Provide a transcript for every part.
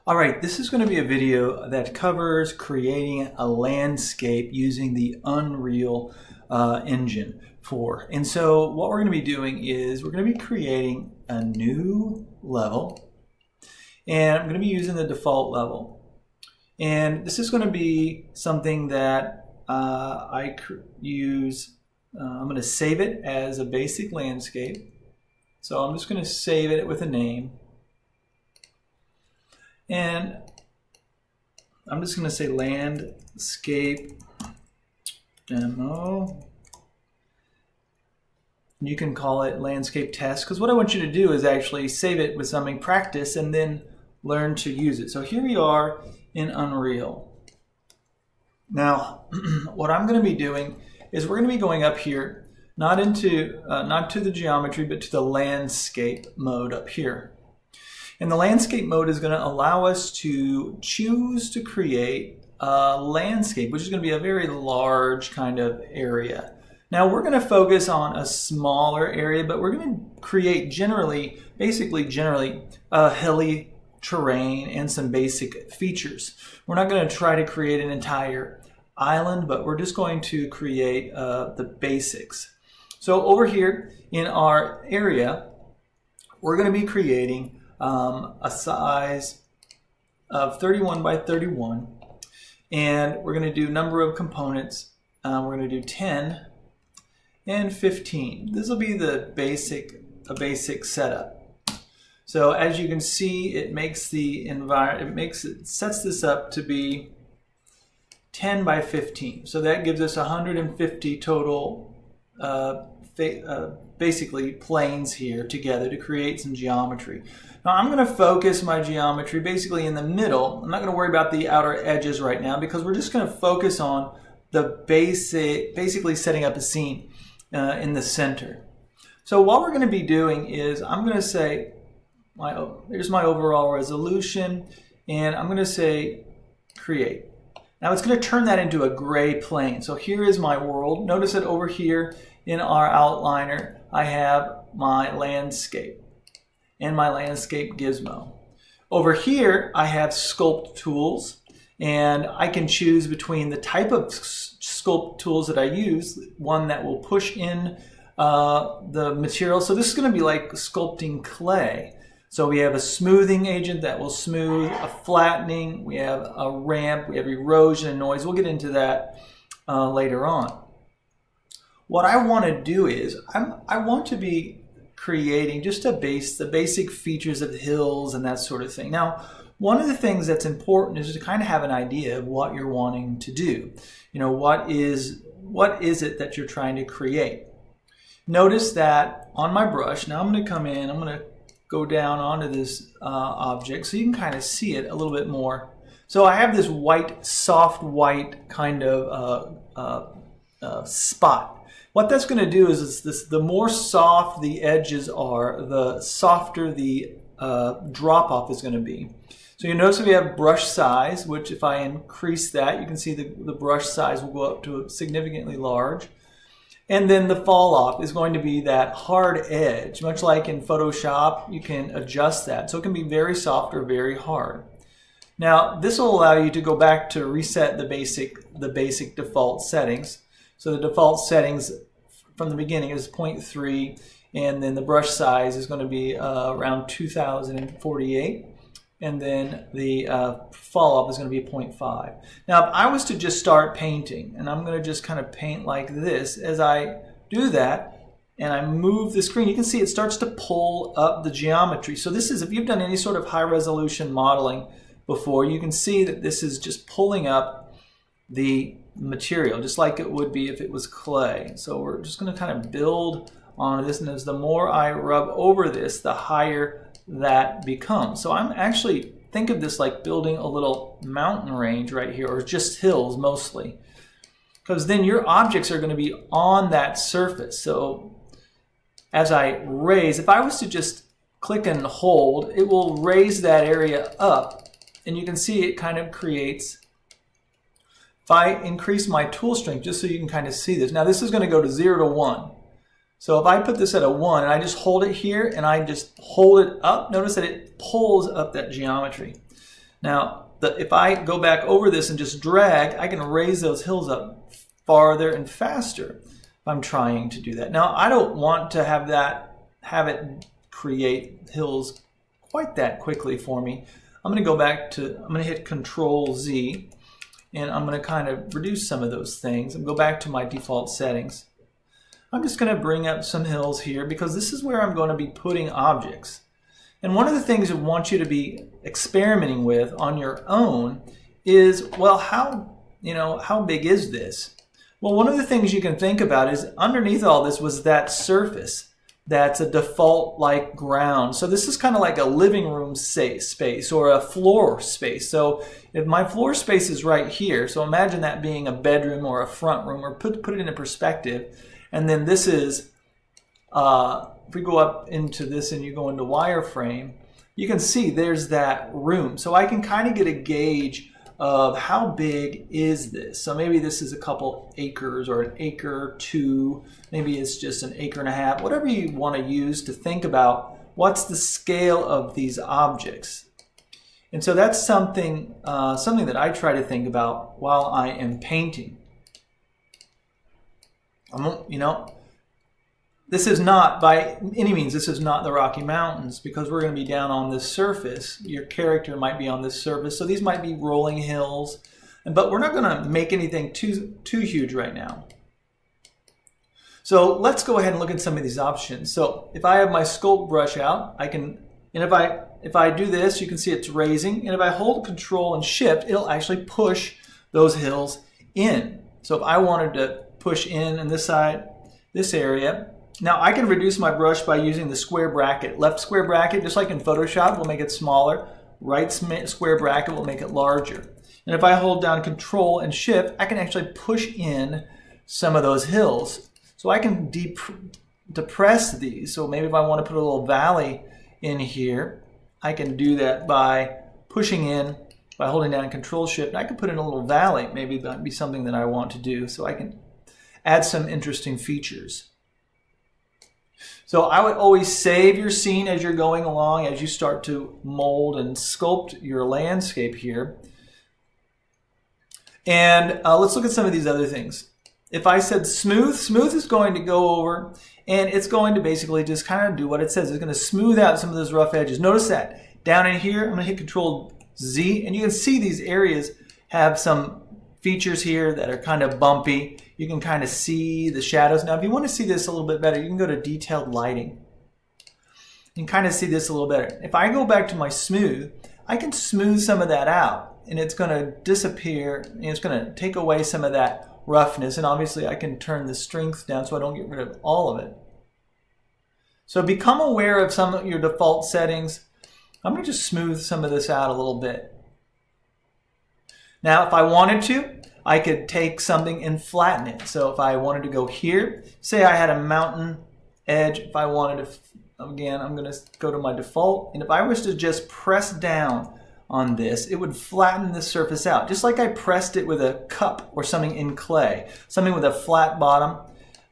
All right, this is going to be a video that covers creating a landscape using the Unreal Engine 4. And so what we're going to be doing is we're going to be creating a new level, and I'm going to be using the default level. And this is going to be something that I'm going to save it as a basic landscape. So I'm just going to save it with a name. And I'm just going to say landscape demo. You can call it landscape test, because what I want you to do is actually save it with something, practice, and then learn to use it. So here we are in Unreal. Now, what I'm going to be doing is we're going to be going up here, not to the geometry, but to the landscape mode up here. And the landscape mode is going to allow us to choose to create a landscape, which is going to be a very large kind of area. Now we're going to focus on a smaller area, but we're going to create basically a hilly terrain and some basic features. We're not going to try to create an entire island, but we're just going to create the basics. So over here in our area, we're going to be creating a size of 31 by 31, and we're going to do number of components. We're going to do 10 and 15. This will be a basic setup. So as you can see, it makes the sets this up to be 10 by 15. So that gives us 150 total basically planes here together to create some geometry. Now I'm going to focus my geometry basically in the middle. I'm not going to worry about the outer edges right now, because we're just going to focus on the basically setting up a scene in the center. So what we're going to be doing is I'm going to say, here's my overall resolution, and I'm going to say create. Now it's going to turn that into a gray plane. So here is my world. Notice that over here in our outliner, I have my landscape and my landscape gizmo. Over here, I have sculpt tools, and I can choose between the type of sculpt tools that I use, one that will push in the material. So this is going to be like sculpting clay. So we have a smoothing agent that will smooth, a flattening, we have a ramp, we have erosion and noise. We'll get into that later on. What I want to do is I want to be creating just the basic features of hills and that sort of thing. Now, one of the things that's important is to kind of have an idea of what you're wanting to do. You know, what is it that you're trying to create? Notice that on my brush, now I'm going to come in, I'm going to go down onto this object so you can kind of see it a little bit more. So I have this white, soft white kind of spot. What that's going to do is the more soft the edges are, the softer the drop-off is going to be. So you notice we have brush size, which if I increase that, you can see the brush size will go up to significantly large. And then the fall off is going to be that hard edge. Much like in Photoshop, you can adjust that. So it can be very soft or very hard. Now, this will allow you to go back to reset the basic default settings. So the default settings from the beginning is 0.3, and then the brush size is going to be around 2048. And then the fall off is going to be 0.5. Now, if I was to just start painting, and I'm going to just kind of paint like this, as I do that, and I move the screen, you can see it starts to pull up the geometry. So this is, if you've done any sort of high resolution modeling before, you can see that this is just pulling up the material, just like it would be if it was clay. So we're just going to kind of build on this, and as the more I rub over this, the higher that becomes. So I'm actually, think of this like building a little mountain range right here, or just hills mostly, because then your objects are going to be on that surface. So as I raise, if I was to just click and hold, it will raise that area up, and you can see it kind of creates. If I increase my tool strength, just so you can kind of see this, now this is going to go to 0 to 1. So if I put this at a 1 and I just hold it here and I just hold it up, notice that it pulls up that geometry. Now, if I go back over this and just drag, I can raise those hills up farther and faster if I'm trying to do that. Now, I don't want to have it create hills quite that quickly for me. I'm going to go back to, I'm going to hit Control Z, and I'm going to kind of reduce some of those things and go back to my default settings. I'm just going to bring up some hills here because this is where I'm going to be putting objects. And one of the things I want you to be experimenting with on your own is, well, how big is this? Well, one of the things you can think about is underneath all this was that surface that's a default like ground. So this is kind of like a living room space or a floor space. So if my floor space is right here, so imagine that being a bedroom or a front room, or put it into perspective. And then this is, if we go up into this and you go into wireframe, you can see there's that room. So I can kind of get a gauge of how big is this. So maybe this is a couple acres or an acre or two. Maybe it's just an acre and a half. Whatever you want to use to think about what's the scale of these objects. And so that's something that I try to think about while I am painting. This is not, by any means, this is not the Rocky Mountains, because we're going to be down on this surface. Your character might be on this surface, so these might be rolling hills. But we're not going to make anything too huge right now. So let's go ahead and look at some of these options. So if I have my sculpt brush out, I can, and if I do this, you can see it's raising. And if I hold Control and Shift, it'll actually push those hills in. So if I wanted to push in this side, this area. Now I can reduce my brush by using the square bracket. Left square bracket, just like in Photoshop, will make it smaller. Right square bracket will make it larger. And if I hold down Control and Shift, I can actually push in some of those hills. So I can depress these. So maybe if I want to put a little valley in here, I can do that by pushing in, by holding down Control Shift. And I can put in a little valley. Maybe that would be something that I want to do. So I can add some interesting features. So I would always save your scene as you're going along, as you start to mold and sculpt your landscape here. And let's look at some of these other things. If I said smooth, smooth is going to go over and it's going to basically just kind of do what it says. It's going to smooth out some of those rough edges. Notice that down in here, I'm going to hit Control Z, and you can see these areas have some features here that are kind of bumpy. You can kind of see the shadows. Now, if you want to see this a little bit better, you can go to Detailed Lighting. You can kind of see this a little better. If I go back to my smooth, I can smooth some of that out, and it's going to disappear, and it's going to take away some of that roughness, and obviously I can turn the strength down so I don't get rid of all of it. So become aware of some of your default settings. I'm going to just smooth some of this out a little bit. Now, if I wanted to, I could take something and flatten it. So if I wanted to go here, say I had a mountain edge, if I wanted to, again, I'm going to go to my default, and if I was to just press down on this, it would flatten the surface out, just like I pressed it with a cup or something in clay, something with a flat bottom,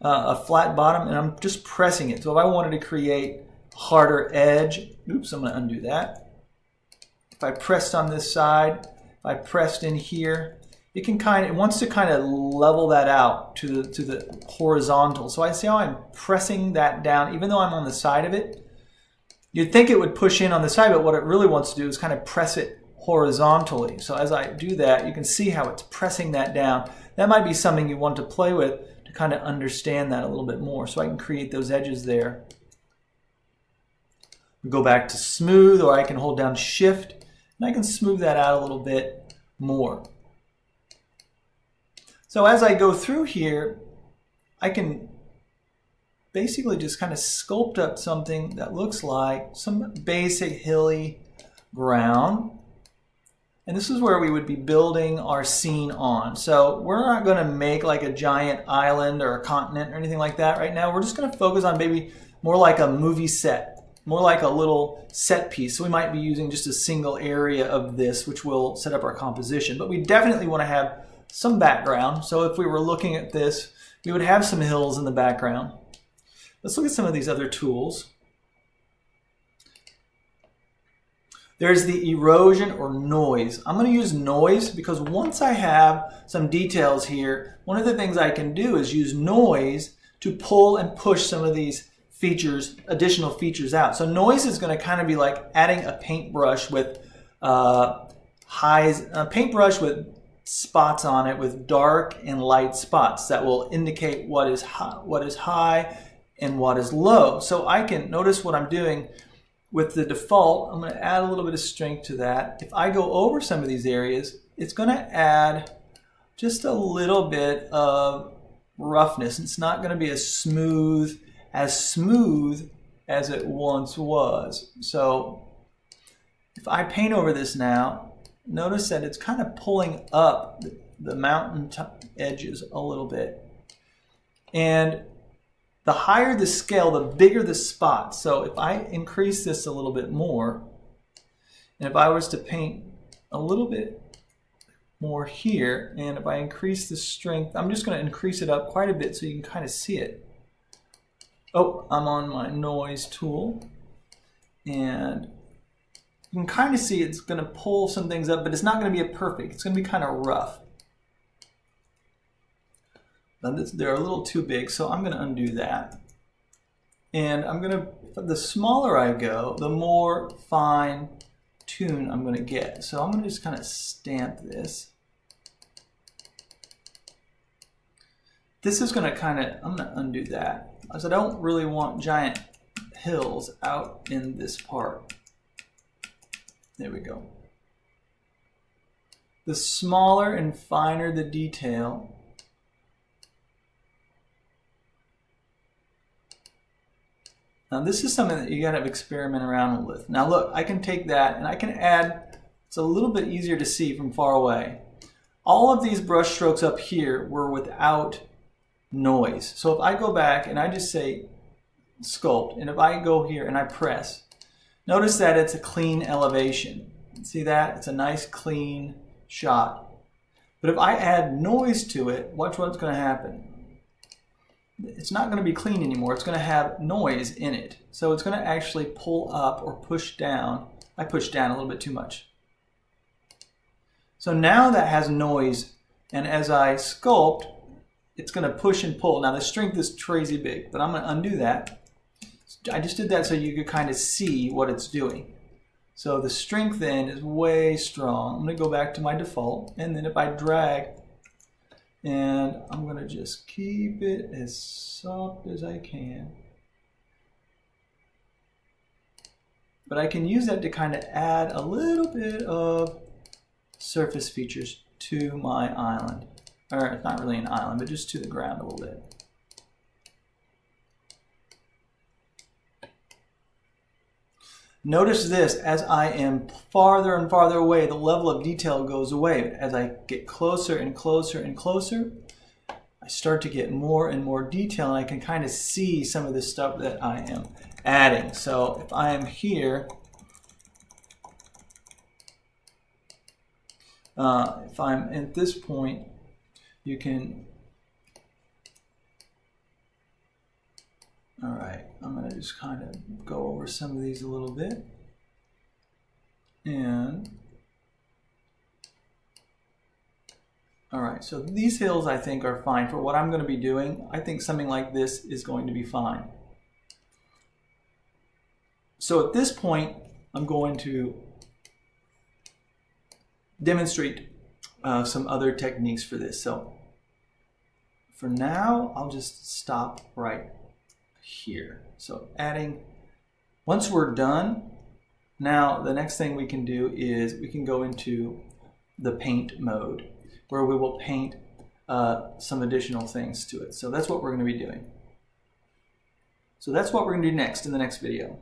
and I'm just pressing it. So if I wanted to create a harder edge, oops, I'm going to undo that. If I pressed on this side, if I pressed in here, it wants to kind of level that out to the horizontal. So I see how I'm pressing that down, even though I'm on the side of it. You'd think it would push in on the side, but what it really wants to do is kind of press it horizontally. So as I do that, you can see how it's pressing that down. That might be something you want to play with to kind of understand that a little bit more. So I can create those edges there. Go back to smooth, or I can hold down Shift, and I can smooth that out a little bit more. So as I go through here, I can basically just kind of sculpt up something that looks like some basic hilly ground. And this is where we would be building our scene on. So we're not going to make like a giant island or a continent or anything like that right now. We're just going to focus on maybe more like a movie set, more like a little set piece. So we might be using just a single area of this, which will set up our composition. But we definitely want to have some background. So if we were looking at this, we would have some hills in the background. Let's look at some of these other tools. There's the erosion or noise. I'm going to use noise because once I have some details here, one of the things I can do is use noise to pull and push some of these features, additional features out. So noise is going to kind of be like adding a paintbrush with paintbrush with spots on it, with dark and light spots that will indicate what is high and what is low. So I can notice what I'm doing with the default. I'm going to add a little bit of strength to that. If I go over some of these areas, it's going to add just a little bit of roughness. It's not going to be as smooth as it once was. So if I paint over this now, notice that it's kind of pulling up the mountain edges a little bit. And the higher the scale, the bigger the spot. So if I increase this a little bit more, and if I was to paint a little bit more here, and if I increase the strength, I'm just going to increase it up quite a bit so you can kind of see it. Oh, I'm on my noise tool, and you can kind of see it's going to pull some things up, but it's not going to be perfect. It's going to be kind of rough. They're a little too big, so I'm going to undo that. And I'm going to, the smaller I go, the more fine tune I'm going to get. So I'm going to just kind of stamp this. This is going to kind of, I'm going to undo that, because I don't really want giant hills out in this part. There we go. The smaller and finer the detail, now this is something that you gotta experiment around with. Now look, I can take that and I can add, it's a little bit easier to see from far away. All of these brush strokes up here were without noise. So if I go back and I just say sculpt, and if I go here and I press, notice that it's a clean elevation. See that? It's a nice clean shot. But if I add noise to it, watch what's going to happen. It's not going to be clean anymore. It's going to have noise in it. So it's going to actually pull up or push down. I pushed down a little bit too much. So now that has noise, and as I sculpt, it's going to push and pull. Now the strength is crazy big, but I'm going to undo that. I just did that so you could kind of see what it's doing. So the strength then is way strong. I'm going to go back to my default, and then if I drag, and I'm going to just keep it as soft as I can. But I can use that to kind of add a little bit of surface features to my island. Or it's not really an island, but just to the ground a little bit. Notice this, as I am farther and farther away, the level of detail goes away. As I get closer and closer and closer, I start to get more and more detail, and I can kind of see some of the stuff that I am adding. So if I am here, if I'm at this point, you can, all right, I'm going to just kind of go over some of these a little bit. And, all right, so these hills I think are fine for what I'm going to be doing. I think something like this is going to be fine. So at this point, I'm going to demonstrate some other techniques for this. So for now, I'll just stop right here. So adding, once we're done, now the next thing we can do is we can go into the paint mode, where we will paint some additional things to it. So that's what we're going to be doing. So that's what we're going to do next in the next video.